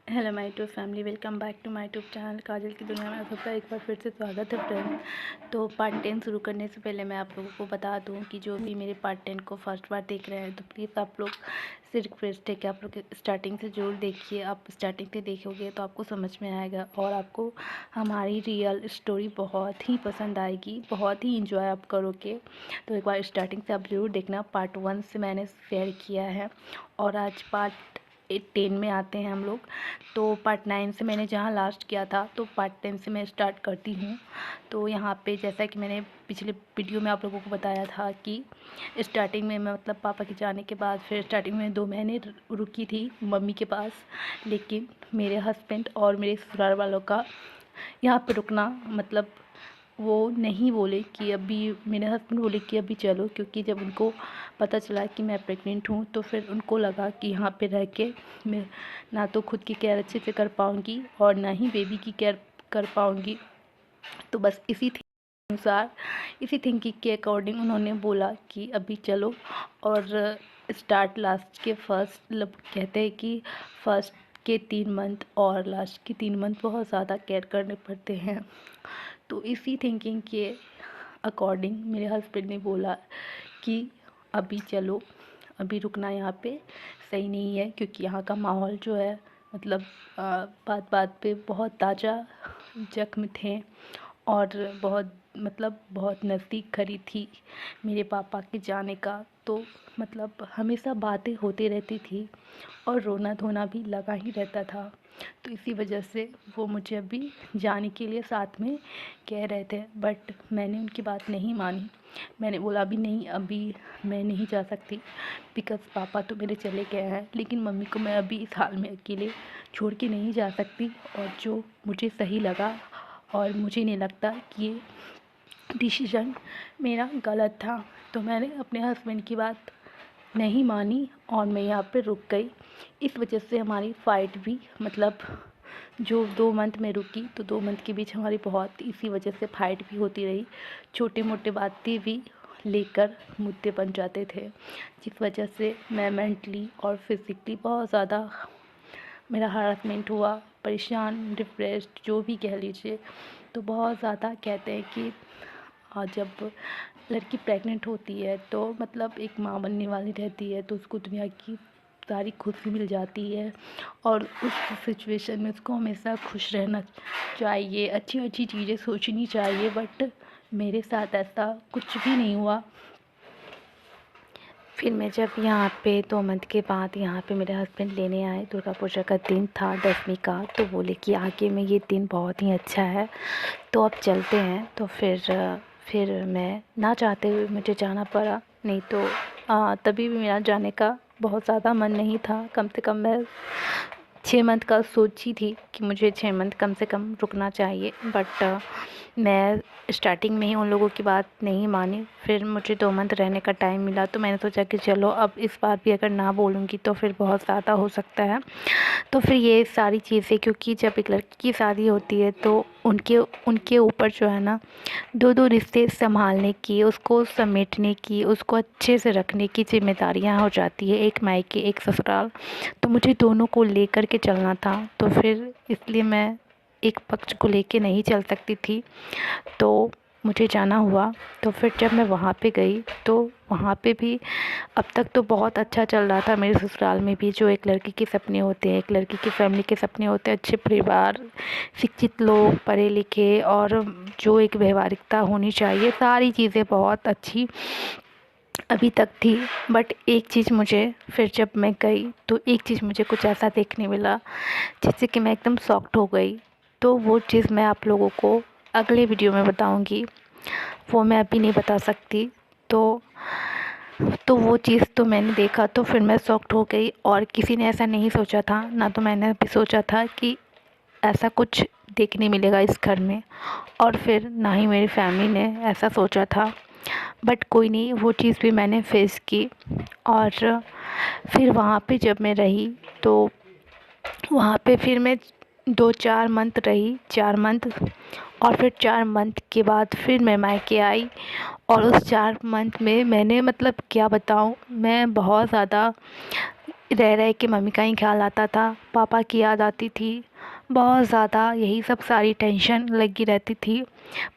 Hello my YouTube family, welcome back to my YouTube channel Kajal की दुनिया में। आप सबका एक बार फिर से स्वागत है फ्रेंड। तो पार्ट 10 शुरू करने से पहले मैं आप लोगों को बता दूं कि जो भी मेरे पार्ट 10 को फर्स्ट बार देख रहे हैं तो प्लीज़ आप लोग से रिक्वेस्ट है कि आप लोग स्टार्टिंग से जरूर देखिए। आप स्टार्टिंग से देखोगे तो आपको समझ में आएगा और आपको हमारी रियल स्टोरी बहुत ही पसंद आएगी, बहुत ही इंजॉय आप करोगे। तो एक बार स्टार्टिंग से आप ज़रूर देखना। पार्ट 1 से मैंने शेयर किया है और आज पार्ट 10 में आते हैं हम लोग। तो पार्ट 9 से मैंने जहाँ लास्ट किया था तो पार्ट 10 से मैं स्टार्ट करती हूँ। तो यहाँ पे जैसा कि मैंने पिछले वीडियो में आप लोगों को बताया था कि स्टार्टिंग में मैं मतलब पापा के जाने के बाद फिर स्टार्टिंग में 2 महीने रुकी थी मम्मी के पास। लेकिन मेरे हस्बैंड और मेरे ससुराल वालों का यहाँ पे रुकना मतलब वो नहीं बोले कि अभी, मेरे हस्बैंड बोले कि अभी चलो, क्योंकि जब उनको पता चला कि मैं प्रेग्नेंट हूँ तो फिर उनको लगा कि यहाँ पे रह के मैं ना तो खुद की केयर अच्छे से कर पाऊँगी और ना ही बेबी की केयर कर पाऊँगी। तो बस अनुसार इसी थिंकिंग के अकॉर्डिंग उन्होंने बोला कि अभी चलो। और स्टार्ट लास्ट के फर्स्ट मतलब कहते हैं कि फर्स्ट के 3 मंथ और लास्ट के 3 मंथ बहुत ज़्यादा केयर करने पड़ते हैं। तो इसी थिंकिंग के अकॉर्डिंग मेरे हस्बैंड ने बोला कि अभी चलो, अभी रुकना यहाँ पे सही नहीं है, क्योंकि यहाँ का माहौल जो है मतलब बात बात पे बहुत ताज़ा जख्म थे और बहुत नज़दीक खड़ी थी मेरे पापा के जाने का। तो मतलब हमेशा बातें होती रहती थी और रोना धोना भी लगा ही रहता था। तो इसी वजह से वो मुझे अभी जाने के लिए साथ में कह रहे थे, बट मैंने उनकी बात नहीं मानी। मैंने बोला अभी नहीं, अभी मैं नहीं जा सकती, बिकॉज़ पापा तो मेरे चले गए हैं, लेकिन मम्मी को मैं अभी इस हाल में अकेले छोड़ के नहीं जा सकती। और जो मुझे सही लगा और मुझे नहीं लगता कि ये डिसीज़न मेरा गलत था, तो मैंने अपने हस्बैंड की बात नहीं मानी और मैं यहाँ पे रुक गई। इस वजह से हमारी फ़ाइट भी मतलब जो 2 मंथ में रुकी तो 2 मंथ के बीच हमारी बहुत इसी वजह से फ़ाइट भी होती रही। छोटे मोटे बातें भी लेकर मुद्दे बन जाते थे, जिस वजह से मैं मेंटली और फिज़िकली बहुत ज़्यादा मेरा हरासमेंट हुआ, परेशान, डिप्रेस्ड जो भी कह लीजिए। तो बहुत ज़्यादा कहते हैं कि जब लड़की प्रेग्नेंट होती है तो मतलब एक माँ बनने वाली रहती है तो उसको दुनिया की सारी खुशी मिल जाती है और उस सिचुएशन में उसको हमेशा खुश रहना चाहिए, अच्छी अच्छी चीज़ें सोचनी चाहिए। बट मेरे साथ ऐसा कुछ भी नहीं हुआ। फिर मैं जब यहाँ पे 2 मंथ के बाद यहाँ पे मेरे हस्बैंड लेने आए, दुर्गा पूजा का दिन था 10वीं का, तो बोले कि आगे में ये दिन बहुत ही अच्छा है तो अब चलते हैं। तो फिर मैं ना चाहते हुए मुझे जाना पड़ा, नहीं तो तभी भी मेरा जाने का बहुत ज़्यादा मन नहीं था। कम से कम मैं 6 मंथ का सोची थी कि मुझे 6 मंथ कम से कम रुकना चाहिए, बट मैं स्टार्टिंग में ही उन लोगों की बात नहीं मानी। फिर मुझे 2 मंथ रहने का टाइम मिला तो मैंने सोचा कि चलो अब इस बार भी अगर ना बोलूँगी तो फिर बहुत ज़्यादा हो सकता है। तो फिर ये सारी चीज़ें, क्योंकि जब एक लड़की की शादी होती है तो उनके उनके ऊपर जो है ना 2 रिश्ते संभालने की, उसको समेटने की, उसको अच्छे से रखने की ज़िम्मेदारियाँ हो जाती है, एक मायके एक ससुराल। तो मुझे दोनों को लेकर के चलना था, तो फिर इसलिए मैं एक पक्ष को लेके नहीं चल सकती थी, तो मुझे जाना हुआ। तो फिर जब मैं वहाँ पे गई तो वहाँ पे भी अब तक तो बहुत अच्छा चल रहा था मेरे ससुराल में भी। जो एक लड़की के सपने होते हैं, एक लड़की की फैमिली के सपने होते हैं, अच्छे परिवार, शिक्षित लोग, पढ़े लिखे और जो एक व्यवहारिकता होनी चाहिए, सारी चीज़ें बहुत अच्छी अभी तक थी। बट एक चीज़ मुझे, फिर जब मैं गई तो एक चीज़ मुझे कुछ ऐसा देखने मिला जिससे कि मैं एकदम शॉक्ड हो गई। तो वो चीज़ मैं आप लोगों को अगले वीडियो में बताऊंगी, वो मैं अभी नहीं बता सकती। तो वो चीज़ तो मैंने देखा तो फिर मैं शॉक्ड हो गई, और किसी ने ऐसा नहीं सोचा था, ना तो मैंने भी सोचा था कि ऐसा कुछ देखने मिलेगा इस घर में, और फिर ना ही मेरी फैमिली ने ऐसा सोचा था। बट कोई नहीं, वो चीज़ भी मैंने फेस की। और फिर वहाँ पे जब मैं रही तो वहाँ पे फिर मैं 2-4 मंथ रही, 4 मंथ। और फिर 4 मंथ के बाद फिर मैं मायके आई, और उस 4 मंथ में मैंने मतलब क्या बताऊँ, मैं बहुत ज़्यादा रह रह के मम्मी का ही ख्याल आता था, पापा की याद आती थी बहुत ज़्यादा, यही सब सारी टेंशन लगी रहती थी।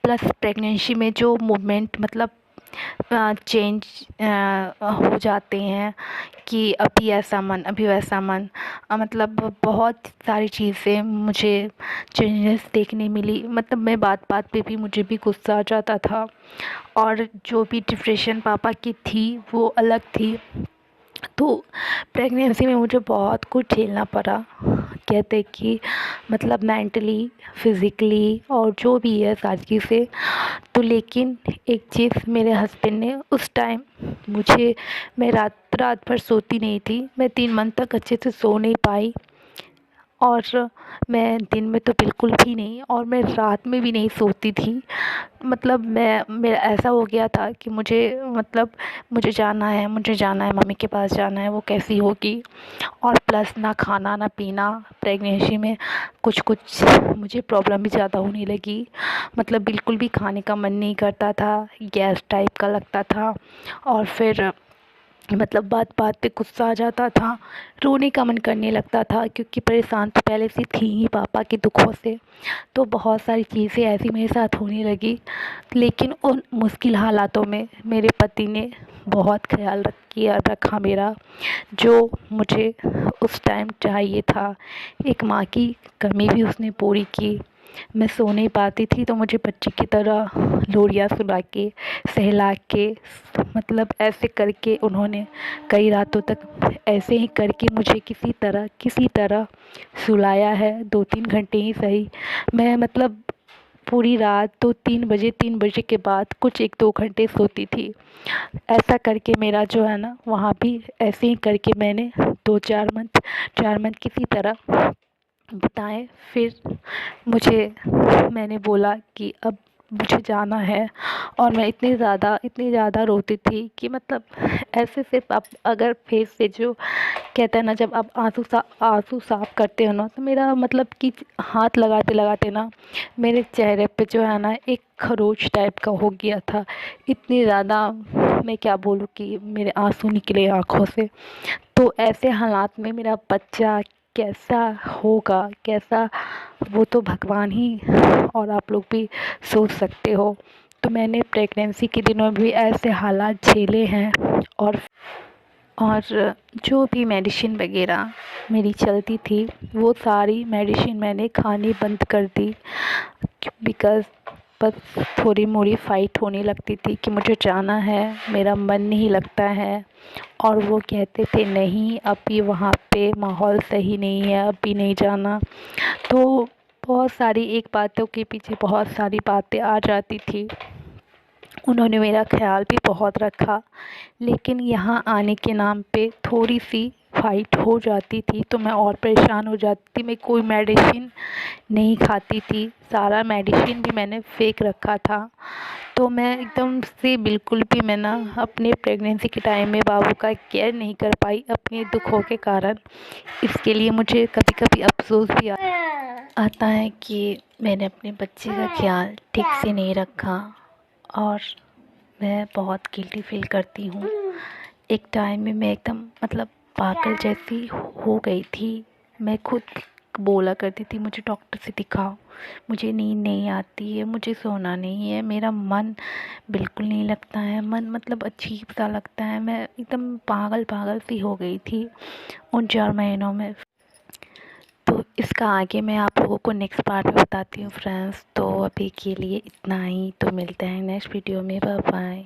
प्लस प्रेगनेंसी में जो मूवमेंट मतलब चेंज हो जाते हैं कि अभी ऐसा मन अभी वैसा मन, मतलब बहुत सारी चीज़ें मुझे चेंजेस देखने मिली। मतलब मैं बात बात पे भी मुझे भी गुस्सा आ जाता था, और जो भी डिप्रेशन पापा की थी वो अलग थी। तो प्रेगनेंसी में मुझे बहुत कुछ झेलना पड़ा, कहते कि मतलब मेंटली, फिज़िकली और जो भी है सारी चीज़ें। तो लेकिन एक चीज़ मेरे हस्बैंड ने उस टाइम मुझे, मैं रात रात भर सोती नहीं थी, मैं 3 मंथ तक अच्छे से सो नहीं पाई, और मैं दिन में तो बिल्कुल भी नहीं, और मैं रात में भी नहीं सोती थी। मतलब मेरा ऐसा हो गया था कि मुझे जाना है मम्मी के पास जाना है, वो कैसी होगी। और प्लस ना खाना ना पीना, प्रेगनेंसी में कुछ कुछ मुझे प्रॉब्लम भी ज़्यादा होने लगी। मतलब बिल्कुल भी खाने का मन नहीं करता था, गैस टाइप का लगता था, और फिर मतलब बात बात पे गुस्सा आ जाता था, रोने का मन करने लगता था, क्योंकि परेशान तो पहले से थी ही पापा के दुखों से। तो बहुत सारी चीज़ें ऐसी मेरे साथ होने लगी। लेकिन उन मुश्किल हालातों में मेरे पति ने बहुत ख्याल रखा मेरा, जो मुझे उस टाइम चाहिए था। एक माँ की कमी भी उसने पूरी की। मैं सो नहीं पाती थी तो मुझे बच्ची की तरह लोरियाँ सुला के, सहला के, मतलब ऐसे करके उन्होंने कई रातों तक ऐसे ही करके मुझे किसी तरह सुलाया है, 2-3 घंटे ही सही। मैं मतलब पूरी रात तो 3 बजे के बाद कुछ 1-2 घंटे सोती थी। ऐसा करके मेरा जो है ना, वहाँ भी ऐसे ही करके मैंने 4 मंथ किसी तरह बिताए। फिर मैंने बोला कि अब मुझे जाना है, और मैं इतनी ज़्यादा रोती थी कि मतलब ऐसे सिर्फ आप अगर फेस से जो कहते हैं ना, जब आप आंसू साफ़ करते हो ना, तो मेरा मतलब कि हाथ लगाते लगाते ना मेरे चेहरे पे जो है ना एक खरोच टाइप का हो गया था। इतनी ज़्यादा मैं क्या बोलूँ कि मेरे आंसू निकले आँखों से। तो ऐसे हालात में मेरा बच्चा कैसा होगा, कैसा, वो तो भगवान ही और आप लोग भी सोच सकते हो। तो मैंने प्रेगनेंसी के दिनों में भी ऐसे हालात झेले हैं, और जो भी मेडिसिन वगैरह मेरी चलती थी वो सारी मेडिसिन मैंने खानी बंद कर दी, बिकॉज़ बस थोड़ी मोड़ी फ़ाइट होने लगती थी कि मुझे जाना है, मेरा मन नहीं लगता है। और वो कहते थे नहीं, अभी वहाँ पे माहौल सही नहीं है, अभी नहीं जाना। तो बहुत सारी एक बातों के पीछे बहुत सारी बातें आ जाती थी। उन्होंने मेरा ख़्याल भी बहुत रखा, लेकिन यहाँ आने के नाम पे थोड़ी सी फ़ाइट हो जाती थी तो मैं और परेशान हो जाती थी। मैं कोई मेडिसिन नहीं खाती थी, सारा मेडिसिन भी मैंने फेंक रखा था। तो मैं एकदम से बिल्कुल भी मैं ना अपने प्रेगनेंसी के टाइम में बाबू का केयर नहीं कर पाई अपने दुखों के कारण। इसके लिए मुझे कभी कभी अफसोस भी आता है कि मैंने अपने बच्चे का ख्याल ठीक से नहीं रखा, और मैं बहुत गिल्टी फील करती हूँ। एक टाइम में मैं एकदम मतलब पागल जैसी हो गई थी। मैं खुद बोला करती थी मुझे डॉक्टर से दिखाओ, मुझे नींद नहीं आती है, मुझे सोना नहीं है, मेरा मन बिल्कुल नहीं लगता है, मन मतलब अजीब सा लगता है। मैं एकदम पागल पागल सी हो गई थी उन 4 महीनों में। तो इसका आगे मैं आप लोगों को नेक्स्ट पार्ट में बताती हूँ फ्रेंड्स। तो अभी के लिए इतना ही, तो मिलते हैं नेक्स्ट वीडियो में। Bye bye.